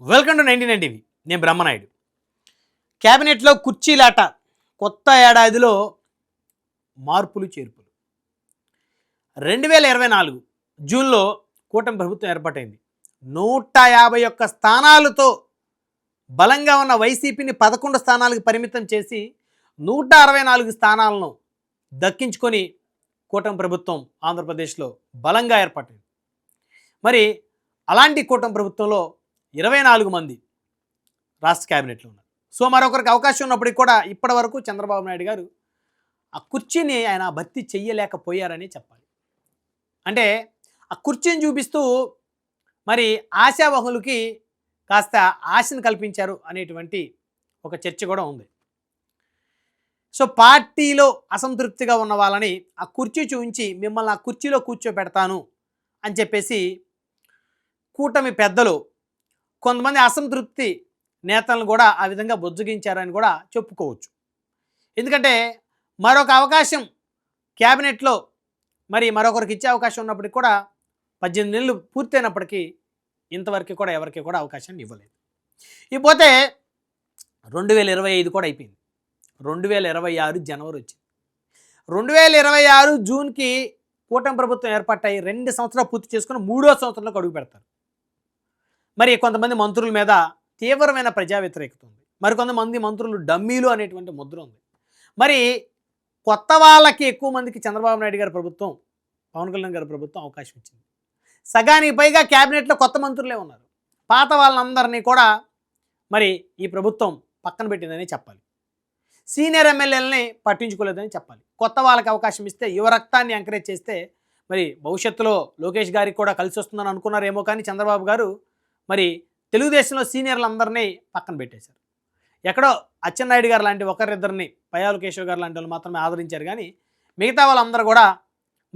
Welcome to 99 TV. నేను బ్రహ్మనాయుడు. క్యాబినెట్లో కుర్చీలాట, కొత్త ఏడాదిలో మార్పులు చేర్పులు. 2024 జూన్లో కూటమి ప్రభుత్వం ఏర్పాటైంది. 151 స్థానాలతో బలంగా ఉన్న వైసీపీని 11 స్థానాలకు పరిమితం చేసి 164 స్థానాలను దక్కించుకొని కూటమి ప్రభుత్వం ఆంధ్రప్రదేశ్లో బలంగా ఏర్పాటైంది. మరి అలాంటి కూటమి ప్రభుత్వంలో 24 మంది రాష్ట్ర క్యాబినెట్లో ఉన్నారు. సో మరొకరికి అవకాశం ఉన్నప్పటికీ కూడా ఇప్పటి వరకు చంద్రబాబు నాయుడు గారు ఆ కుర్చీని ఆయన భర్తీ చెయ్యలేకపోయారని చెప్పాలి. అంటే ఆ కుర్చీని చూపిస్తూ మరి ఆశావహులకి కాస్త ఆశను కల్పించారు అనేటువంటి ఒక చర్చ కూడా ఉంది. సో పార్టీలో అసంతృప్తిగా ఉన్న వాళ్ళని ఆ కుర్చీ చూపించి మిమ్మల్ని ఆ కుర్చీలో కూర్చోబెడతాను అని చెప్పేసి కూటమి పెద్దలు కొంతమంది అసంతృప్తి నేతలను కూడా ఆ విధంగా బుజ్జగించారని కూడా చెప్పుకోవచ్చు. ఎందుకంటే మరొక అవకాశం క్యాబినెట్లో మరి మరొకరికి ఇచ్చే అవకాశం ఉన్నప్పటికీ కూడా 18 నెలలు పూర్తయినప్పటికీ ఇంతవరకు కూడా ఎవరికి కూడా అవకాశాన్ని ఇవ్వలేదు. ఇకపోతే 2025 కూడా అయిపోయింది. 2026 జనవరి వచ్చింది. 2026 జూన్కి కూటమి ప్రభుత్వం ఏర్పాటై 2 సంవత్సరాలు పూర్తి చేసుకుని 3వ సంవత్సరంలోకి అడుగు పెడతారు. మరి కొంతమంది మంత్రుల మీద తీవ్రమైన ప్రజా వ్యతిరేకత ఉంది. మరికొంతమంది మంత్రులు డమ్మీలు అనేటువంటి ముద్ర ఉంది. మరి కొత్త వాళ్ళకి ఎక్కువ మందికి చంద్రబాబు నాయుడు గారి ప్రభుత్వం, పవన్ కళ్యాణ్ గారి ప్రభుత్వం అవకాశం ఇచ్చింది. సగానికి పైగా క్యాబినెట్లో కొత్త మంత్రులే ఉన్నారు. పాత వాళ్ళందరినీ కూడా మరి ఈ ప్రభుత్వం పక్కన పెట్టిందని చెప్పాలి. సీనియర్ ఎమ్మెల్యేలని పట్టించుకోలేదని చెప్పాలి. కొత్త వాళ్ళకి అవకాశం ఇస్తే యువ రక్తాన్ని ఎంకరేజ్ చేస్తే మరి భవిష్యత్తులో లోకేష్ గారికి కూడా కలిసి వస్తుందని అనుకున్నారేమో, కానీ చంద్రబాబు గారు మరి తెలుగుదేశంలో సీనియర్లందరినీ పక్కన పెట్టేశారు. ఎక్కడో అచ్చెన్నాయుడు గారు లాంటి ఒకరిద్దరిని, పయ్యావుల కేశవ్ గారు లాంటి వాళ్ళు మాత్రమే ఆదరించారు. కానీ మిగతా వాళ్ళందరూ కూడా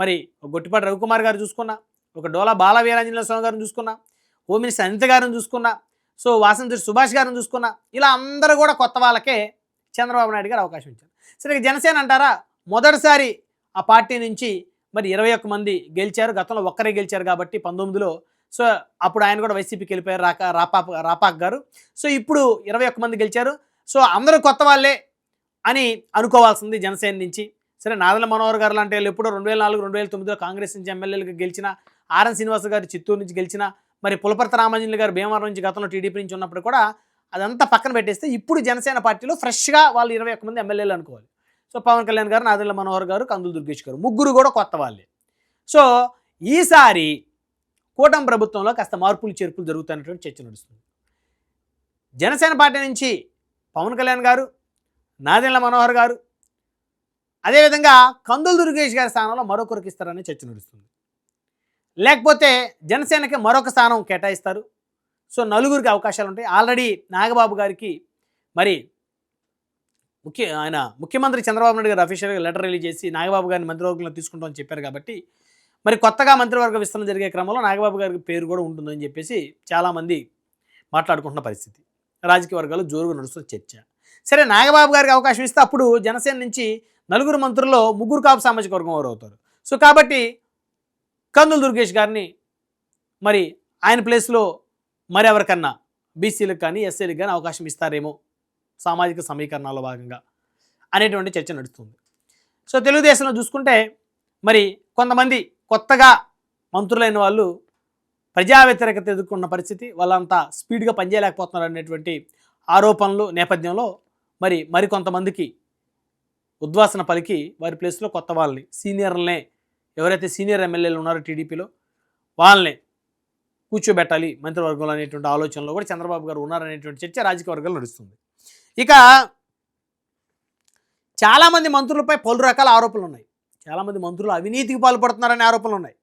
మరి గొట్టిపాటి రవికుమార్ గారు చూసుకున్నా, ఒక డోలా బాల వీరాంజనేయ స్వామి గారిని చూసుకున్నా, హోమ్ మినిస్టర్ అనిత గారిని చూసుకున్నా, సో వాసంతి సుభాష్ గారిని చూసుకున్నా, ఇలా అందరూ కూడా కొత్త వాళ్ళకే చంద్రబాబు నాయుడు గారు అవకాశం ఇచ్చారు. సరే జనసేన అంటారా, మొదటిసారి ఆ పార్టీ నుంచి మరి 21 మంది గెలిచారు. గతంలో ఒక్కరే గెలిచారు కాబట్టి 19లో. సో అప్పుడు ఆయన కూడా వైసీపీకి వెళ్ళిపోయారు, రాపాక్ గారు. సో ఇప్పుడు 21 మంది గెలిచారు. సో అందరూ కొత్త వాళ్ళే అని అనుకోవాల్సింది జనసేన నుంచి. సరే నాదెళ్ల మనోహర్ గారు లాంటి వాళ్ళు ఎప్పుడో 2004, 2009లో కాంగ్రెస్ నుంచి ఎమ్మెల్యేలుగా గెలిచిన, ఆర్ఎన్ శ్రీనివాస్ గారు చిత్తూరు నుంచి గెలిచిన, మరి పులపర్తి రామాంజనేయులు గారు భీమవరం నుంచి గతంలో టీడీపీ నుంచి ఉన్నప్పుడు కూడా అదంతా పక్కన పెట్టేస్తే ఇప్పుడు జనసేన పార్టీలో ఫ్రెష్గా వాళ్ళు 21 మంది ఎమ్మెల్యేలు అనుకోవాలి. సో పవన్ కళ్యాణ్ గారు, నాదెళ్ల మనోహర్ గారు, కందులు దుర్గేష్ గారు, ముగ్గురు కూడా కొత్త వాళ్ళే. సో ఈసారి కూటమి ప్రభుత్వంలో కాస్త మార్పులు చేర్పులు జరుగుతున్నటువంటి చర్చ నడుస్తుంది. జనసేన పార్టీ నుంచి పవన్ కళ్యాణ్ గారు, నాదెళ్ల మనోహర్ గారు, అదేవిధంగా కందులు దుర్గేష్ గారి స్థానంలో మరొకరికి ఇస్తారనే చర్చ నడుస్తుంది. లేకపోతే జనసేనకి మరొక స్థానం కేటాయిస్తారు. సో నలుగురికి అవకాశాలు ఉంటాయి. ఆల్రెడీ నాగబాబు గారికి మరి ముఖ్యమంత్రి చంద్రబాబు నాయుడు గారు అఫీషియల్గా లెటర్ రిలీజ్ చేసి నాగబాబు గారిని మంత్రివర్గంలో తీసుకుంటామని చెప్పారు. కాబట్టి మరి కొత్తగా మంత్రివర్గ విస్తరణ జరిగే క్రమంలో నాగబాబు గారికి పేరు కూడా ఉంటుందని చెప్పేసి చాలామంది మాట్లాడుకుంటున్న పరిస్థితి. రాజకీయ వర్గాలు జోరుగా నడుస్తున్న చర్చ. సరే నాగబాబు గారికి అవకాశం ఇస్తే అప్పుడు జనసేన నుంచి నలుగురు మంత్రుల్లో ముగ్గురు కాపు సామాజిక వర్గం వారు అవుతారు. సో కాబట్టి కందులు దుర్గేష్ గారిని మరి ఆయన ప్లేస్లో మరి ఎవరికన్నా బీసీలకు కానీ ఎస్సీలకు కానీ అవకాశం ఇస్తారేమో సామాజిక సమీకరణలో భాగంగా అనేటువంటి చర్చ నడుస్తుంది. సో తెలుగుదేశంలో చూసుకుంటే మరి కొంతమంది కొత్తగా మంత్రులైన వాళ్ళు ప్రజా వ్యతిరేకత ఎదుర్కొన్న పరిస్థితి, వాళ్ళంతా స్పీడ్గా పనిచేయలేకపోతున్నారు అనేటువంటి ఆరోపణలు నేపథ్యంలో మరికొంతమందికి ఉద్వాసన పలికి వారి ప్లేస్లో కొత్త వాళ్ళని, సీనియర్లనే, ఎవరైతే సీనియర్ ఎమ్మెల్యేలు ఉన్నారో టీడీపీలో వాళ్ళని కూర్చోబెట్టాలి మంత్రివర్గంలో అనేటువంటి ఆలోచనలో కూడా చంద్రబాబు గారు ఉన్నారనేటువంటి చర్చ రాజకీయ వర్గాలు నడుస్తుంది. ఇక చాలామంది మంత్రులపై పలు రకాల ఆరోపణలు ఉన్నాయి. చాలామంది మంత్రులు అవినీతికి పాల్పడుతున్నారనే ఆరోపణలు ఉన్నాయి.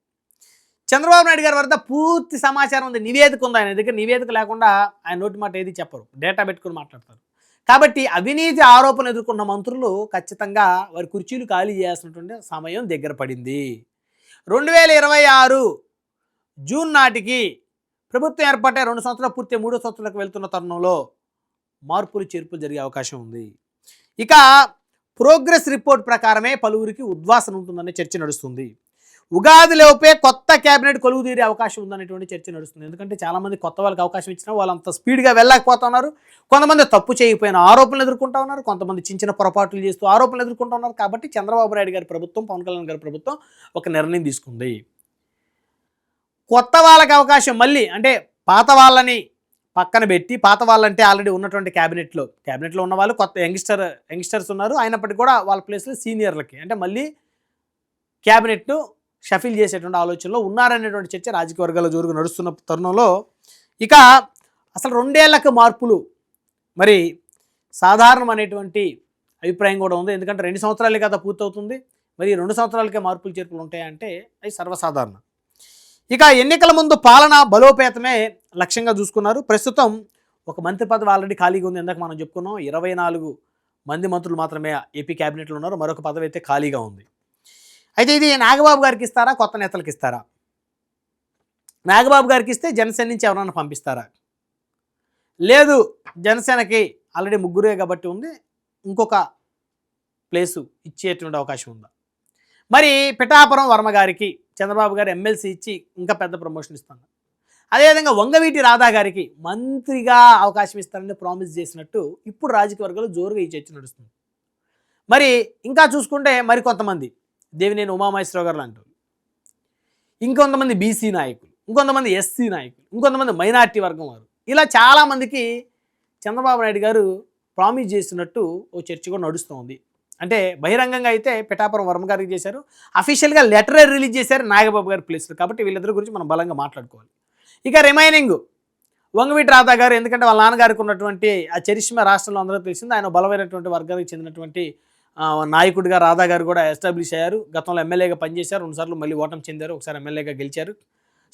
చంద్రబాబు నాయుడు గారి వద్ద పూర్తి సమాచారం ఉంది, నివేదిక ఉంది. ఆయన దగ్గర నివేదిక లేకుండా ఆయన నోటి మాట ఏది చెప్పరు, డేటా పెట్టుకుని మాట్లాడతారు. కాబట్టి అవినీతి ఆరోపణ ఎదుర్కొన్న మంత్రులు ఖచ్చితంగా వారి కుర్చీలు ఖాళీ చేయాల్సినటువంటి సమయం దగ్గర పడింది. 2026 జూన్ నాటికి ప్రభుత్వం ఏర్పడే 2 సంవత్సరాలు పూర్తి 3వ సంవత్సరాలకు వెళ్తున్న తరుణంలో మార్పులు చేర్పులు జరిగే అవకాశం ఉంది. ఇక ప్రోగ్రెస్ రిపోర్ట్ ప్రకారమే పలువురికి ఉద్వాసన ఉంటుందనే చర్చ నడుస్తుంది. ఉగాదిలోపే కొత్త క్యాబినెట్ కొలువు తీరే అవకాశం ఉందనేటువంటి చర్చ నడుస్తుంది. ఎందుకంటే చాలామంది కొత్త వాళ్ళకి అవకాశం ఇచ్చినా వాళ్ళు అంత స్పీడ్గా వెళ్ళలేకపోతున్నారు. కొంతమంది తప్పు చేయకపోయిన ఆరోపణలు ఎదుర్కొంటా ఉన్నారు, కొంతమంది చిన్న చిన్న పొరపాట్లు చేస్తూ ఆరోపణలు ఎదుర్కొంటా ఉన్నారు. కాబట్టి చంద్రబాబు నాయుడు గారి ప్రభుత్వం, పవన్ కళ్యాణ్ గారి ప్రభుత్వం ఒక నిర్ణయం తీసుకుంది. కొత్త వాళ్ళకి అవకాశం మళ్ళీ అంటే పాత వాళ్ళని పక్కన పెట్టి, పాత వాళ్ళంటే ఆల్రెడీ ఉన్నటువంటి క్యాబినెట్లో ఉన్న వాళ్ళు కొత్త యంగ్స్టర్స్ ఉన్నారు. అయినప్పటికీ కూడా వాళ్ళ ప్లేస్లో సీనియర్లకి అంటే మళ్ళీ క్యాబినెట్ను షఫిల్ చేసేటువంటి ఆలోచనలో ఉన్నారనేటువంటి చర్చ రాజకీయ వర్గాల్లో జోరుగా నడుస్తున్న తరుణంలో ఇక అసలు 2 ఏళ్లకు మార్పులు మరి సాధారణం అనేటువంటి అభిప్రాయం కూడా ఉంది. ఎందుకంటే 2 సంవత్సరాలే కదా పూర్తవుతుంది, మరి 2 సంవత్సరాలకే మార్పులు చేర్పులు ఉంటాయంటే అది సర్వసాధారణం. ఇక ఎన్నికల ముందు పాలన బలోపేతమే లక్ష్యంగా చూసుకున్నారు. ప్రస్తుతం ఒక మంత్రి పదవి ఆల్రెడీ ఖాళీగా ఉంది. ఇందాక మనం చెప్పుకున్నాం 24 మంది మంత్రులు మాత్రమే ఏపీ క్యాబినెట్లో ఉన్నారు, మరొక పదవి అయితే ఖాళీగా ఉంది. అయితే ఇది నాగబాబు గారికి ఇస్తారా, కొత్త నేతలకు ఇస్తారా? నాగబాబు గారికి ఇస్తే జనసేన నుంచి ఎవరైనా పంపిస్తారా? లేదు, జనసేనకి ఆల్రెడీ ముగ్గురే కాబట్టి ఉంది, ఇంకొక ప్లేసు ఇచ్చేటువంటి అవకాశం ఉందా? మరి పిఠాపురం వర్మ గారికి చంద్రబాబు గారు ఎమ్మెల్సీ ఇచ్చి ఇంకా పెద్ద ప్రమోషన్ ఇస్తున్నారు. అదేవిధంగా వంగవీటి రాధా గారికి మంత్రిగా అవకాశం ఇస్తారని ప్రామిస్ చేసినట్టు ఇప్పుడు రాజకీయ వర్గాలు జోరుగా ఈ చర్చ నడుస్తుంది. మరి ఇంకా చూసుకుంటే మరి కొంతమంది దేవినేని ఉమామహేశ్వరరావు గారు లాంటి వాళ్ళు, ఇంకొంతమంది బీసీ నాయకులు, ఇంకొంతమంది ఎస్సీ నాయకులు, ఇంకొంతమంది మైనార్టీ వర్గం వారు, ఇలా చాలామందికి చంద్రబాబు నాయుడు గారు ప్రామిస్ చేసినట్టు ఓ చర్చ కూడా నడుస్తుంది. అంటే బహిరంగంగా అయితే పిఠాపురం వర్మ గారికి చేశారు, అఫీషియల్గా లెటరే రిలీజ్ చేశారు నాగబాబు గారి ప్లేస్లో. కాబట్టి వీళ్ళిద్దరి గురించి మనం బలంగా మాట్లాడుకోవాలి. ఇక రిమైనింగ్ వంగవీటి రాధా గారు, ఎందుకంటే వాళ్ళ నాన్నగారికి ఉన్నటువంటి ఆ చరిష్మా రాష్ట్రంలో అందరూ తెలిసింది. ఆయన బలమైనటువంటి వర్గానికి చెందినటువంటి నాయకుడిగా రాధా గారు కూడా ఎస్టాబ్లిష్ అయ్యారు. గతంలో ఎమ్మెల్యేగా పనిచేశారు, 2 సార్లు మళ్ళీ ఓటమి చెందారు, ఒకసారి ఎమ్మెల్యేగా గెలిచారు.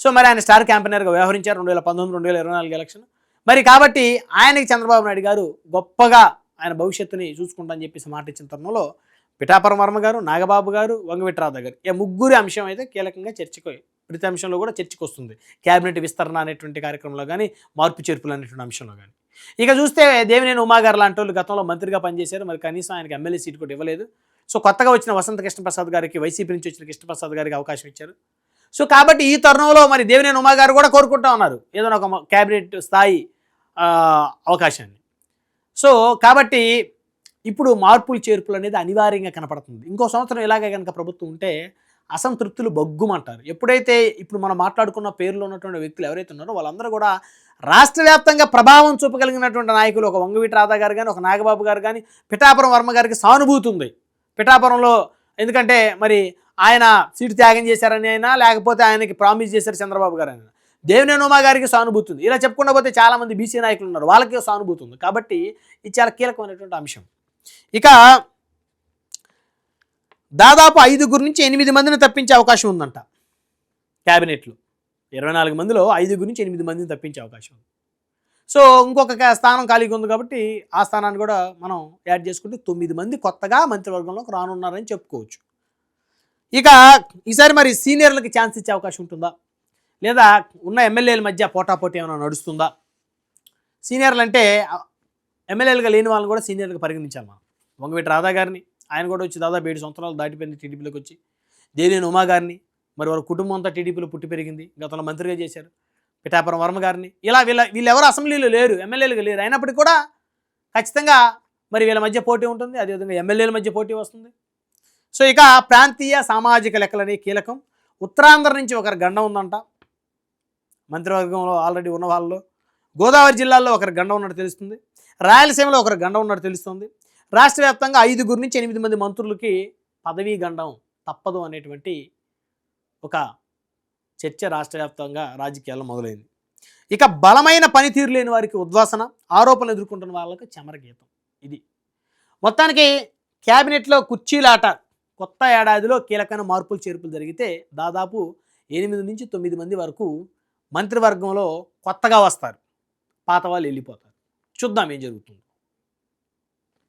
సో మరి ఆయన స్టార్ క్యాంపెయినర్గా వ్యవహరించారు 2019, 2024 ఎలక్షన్. మరి కాబట్టి ఆయనకి చంద్రబాబు నాయుడు గారు గొప్పగా ఆయన భవిష్యత్తుని చూసుకుంటామని చెప్పేసి మాట ఇచ్చిన తరుణంలో పిఠాపురం వర్మ గారు, నాగబాబు గారు, వంగవీటి రాధా గారు ఈ ముగ్గురి అంశం అయితే కీలకంగా చర్చకు, ప్రతి అంశంలో కూడా చర్చకు వస్తుంది. క్యాబినెట్ విస్తరణ అనేటువంటి కార్యక్రమంలో కానీ, మార్పు చేర్పులు అనేటువంటి అంశంలో కానీ. ఇక చూస్తే దేవినేని ఉమా గారు లాంటి వాళ్ళు గతంలో మంత్రిగా పనిచేశారు, మరి కనీసం ఆయనకి ఎమ్మెల్యే సీట్ కూడా ఇవ్వలేదు. సో కొత్తగా వచ్చిన వసంత కృష్ణప్రసాద్ గారికి, వైసీపీ నుంచి వచ్చిన కృష్ణప్రసాద్ గారికి అవకాశం ఇచ్చారు. సో కాబట్టి ఈ తరుణంలో మరి దేవినేని ఉమా గారు కూడా కోరుకుంటా ఉన్నారు ఏదైనా ఒక క్యాబినెట్ స్థాయి అవకాశాన్ని. సో కాబట్టి ఇప్పుడు మార్పులు చేర్పులు అనేది అనివార్యంగా కనపడుతుంది. ఇంకో సంవత్సరం ఇలాగే కనుక ప్రభుత్వం ఉంటే అసంతృప్తులు బగ్గుమంటారు. ఎప్పుడైతే ఇప్పుడు మనం మాట్లాడుకున్న పేర్లో ఉన్నటువంటి వ్యక్తులు ఎవరైతే ఉన్నారో వాళ్ళందరూ కూడా రాష్ట్ర వ్యాప్తంగా ప్రభావం చూపగలిగినటువంటి నాయకులు, ఒక వంగవీటి రాధా గారు కానీ, ఒక నాగబాబు గారు కానీ, పిఠాపురం వర్మ గారికి సానుభూతి ఉంది పిఠాపురంలో. ఎందుకంటే మరి ఆయన సీటు త్యాగం చేశారని అయినా, లేకపోతే ఆయనకి ప్రామిస్ చేశారు చంద్రబాబు గారు అయినా. దేవినేని ఉమా గారికి సానుభూతి ఉంది. ఇలా చెప్పుకుండా పోతే చాలామంది బీసీ నాయకులు ఉన్నారు, వాళ్ళకి సానుభూతి ఉంది. కాబట్టి ఇది చాలా కీలకమైనటువంటి అంశం. ఇక దాదాపు 5 నుంచి 8 మందిని తప్పించే అవకాశం ఉందంట క్యాబినెట్లో. 24 మందిలో 5 నుంచి 8 మందిని తప్పించే అవకాశం ఉంది. సో ఇంకొక స్థానం ఖాళీగా ఉంది కాబట్టి ఆ స్థానాన్ని కూడా మనం యాడ్ చేసుకుంటే 9 మంది కొత్తగా మంత్రివర్గంలోకి రానున్నారని చెప్పుకోవచ్చు. ఇక ఈసారి మరి సీనియర్లకి ఛాన్స్ ఇచ్చే అవకాశం ఉంటుందా, లేదా ఉన్న ఎమ్మెల్యేల మధ్య పోటాపోటీ ఏమైనా నడుస్తుందా? సీనియర్లు అంటే ఎమ్మెల్యేలుగా లేని వాళ్ళని కూడా సీనియర్లుగా పరిగణించాలి మనం. వంగవీటి రాధా గారిని, ఆయన కూడా వచ్చి దాదాపు 7 సంవత్సరాలు దాటిపోయింది టీడీపీలోకి వచ్చి. దేవినేని ఉమా గారిని, మరి వాళ్ళ కుటుంబం అంతా టీడీపీలో పుట్టి పెరిగింది, గతంలో మంత్రిగా చేశారు. పిఠాపురం వర్మ గారిని, ఇలా వీళ్ళెవరు అసెంబ్లీలో లేరు, ఎమ్మెల్యేలుగా లేరు. అయినప్పటికీ కూడా ఖచ్చితంగా మరి వీళ్ళ మధ్య పోటీ ఉంటుంది, అదేవిధంగా ఎమ్మెల్యేల మధ్య పోటీ వస్తుంది. సో ఇక ప్రాంతీయ సామాజిక లెక్కలనే కీలకం. ఉత్తరాంధ్ర నుంచి ఒకరి గండం ఉందంట మంత్రివర్గంలో ఆల్రెడీ ఉన్న వాళ్ళలో. గోదావరి జిల్లాలో ఒకరి గండం ఉన్నట్టు తెలుస్తుంది, రాయలసీమలో ఒకరి గండం ఉన్నట్టు తెలుస్తుంది. రాష్ట్ర వ్యాప్తంగా 5 నుంచి 8 మంది మంత్రులకి పదవీ గండం తప్పదు అనేటువంటి ఒక చర్చ రాష్ట్ర వ్యాప్తంగా రాజకీయాల్లో మొదలైంది. ఇక బలమైన పనితీరు లేని వారికి ఉద్వాసన, ఆరోపణలు ఎదుర్కొంటున్న వాళ్ళకి చమరగీతం. ఇది మొత్తానికి క్యాబినెట్లో కుర్చీలాట. కొత్త ఏడాదిలో కీలకమైన మార్పులు చేర్పులు జరిగితే దాదాపు 8 నుంచి 9 మంది వరకు మంత్రివర్గంలో కొత్తగా వస్తారు, పాత వాళ్ళు వెళ్ళిపోతారు. చూద్దాం ఏం జరుగుతుంది.